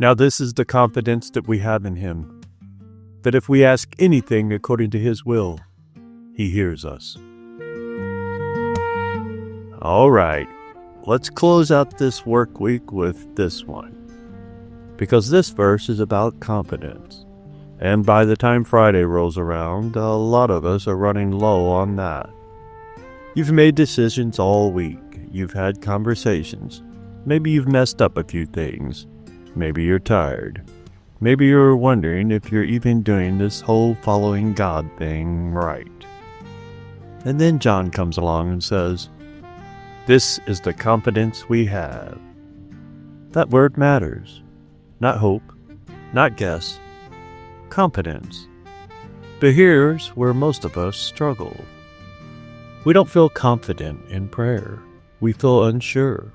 Now this is the confidence that we have in him, that if we ask anything according to his will, he hears us. All right, let's close out this work week with this one, because this verse is about confidence. And by the time Friday rolls around, a lot of us are running low on that. You've made decisions all week. You've had conversations. Maybe you've messed up a few things. Maybe you're tired. Maybe you're wondering if you're even doing this whole following God thing right. And then John comes along and says, "This is the confidence we have." That word matters. Not hope, not guess. Confidence. But here's where most of us struggle. We don't feel confident in prayer. We feel unsure.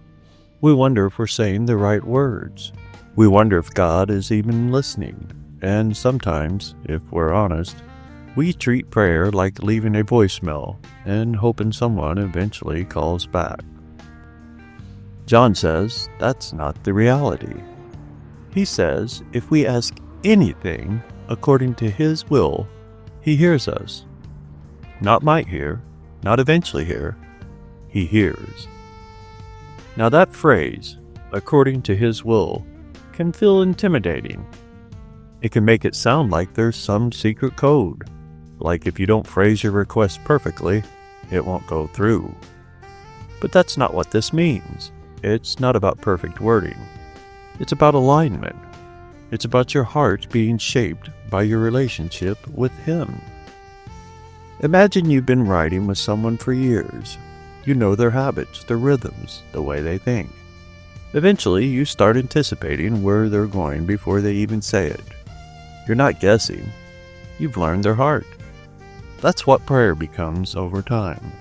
We wonder if we're saying the right words. We wonder if God is even listening. And sometimes, if we're honest, we treat prayer like leaving a voicemail and hoping someone eventually calls back. John says that's not the reality. He says if we ask anything according to his will, he hears us. Not might hear, not eventually hear, he hears. Now that phrase, according to his will, can feel intimidating. It can make it sound like there's some secret code, like if you don't phrase your request perfectly, it won't go through. But that's not what this means. It's not about perfect wording. It's about alignment. It's about your heart being shaped by your relationship with him. Imagine you've been riding with someone for years. You know their habits, their rhythms, the way they think. Eventually, you start anticipating where they're going before they even say it. You're not guessing. You've learned their heart. That's what prayer becomes over time.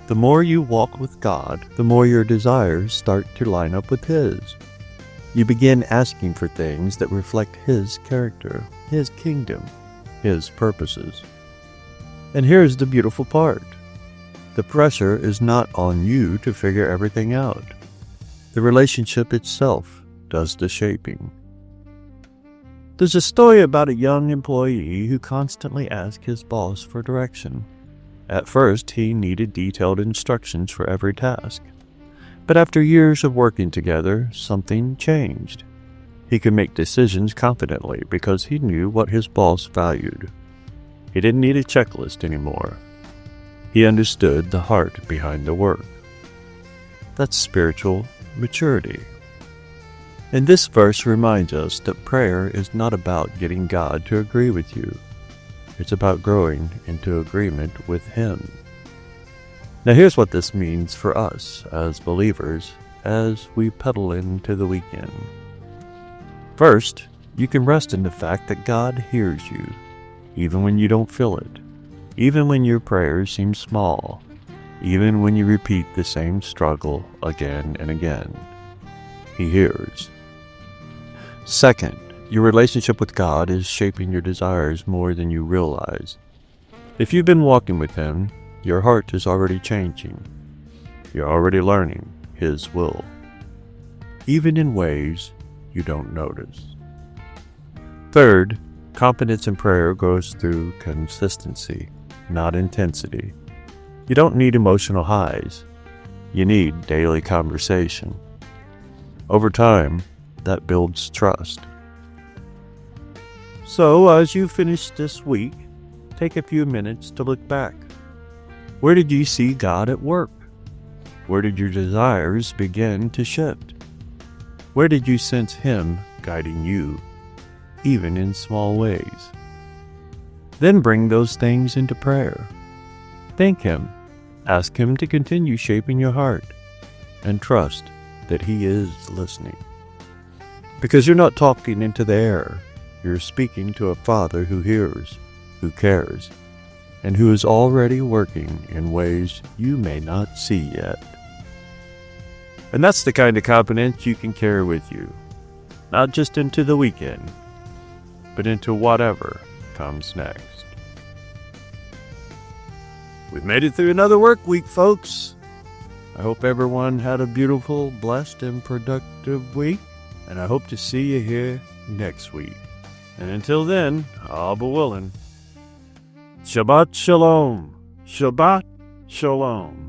The more you walk with God, the more your desires start to line up with his. You begin asking for things that reflect his character, his kingdom, his purposes. And here's the beautiful part. The pressure is not on you to figure everything out. The relationship itself does the shaping. There's a story about a young employee who constantly asked his boss for direction. At first, he needed detailed instructions for every task. But after years of working together, something changed. He could make decisions confidently because he knew what his boss valued. He didn't need a checklist anymore. He understood the heart behind the work. That's spiritual maturity. And this verse reminds us that prayer is not about getting God to agree with you. It's about growing into agreement with him. Now here's what this means for us as believers as we pedal into the weekend. First, you can rest in the fact that God hears you, even when you don't feel it, even when your prayers seem small, even when you repeat the same struggle again and again. He hears. Second, your relationship with God is shaping your desires more than you realize. If you've been walking with him, your heart is already changing. You're already learning his will, even in ways you don't notice. Third, confidence in prayer goes through consistency, not intensity. You don't need emotional highs. You need daily conversation. Over time, that builds trust. So, as you finish this week, take a few minutes to look back. Where did you see God at work? Where did your desires begin to shift? Where did you sense him guiding you, even in small ways? Then bring those things into prayer. Thank him. Ask him to continue shaping your heart, and trust that he is listening. Because you're not talking into the air. You're speaking to a Father who hears, who cares, and who is already working in ways you may not see yet. And that's the kind of confidence you can carry with you, not just into the weekend, but into whatever comes next. We've made it through another work week, folks. I hope everyone had a beautiful, blessed, and productive week. and I hope to see you here next week. And until then, Abba willing, Shabbat Shalom. Shabbat Shalom.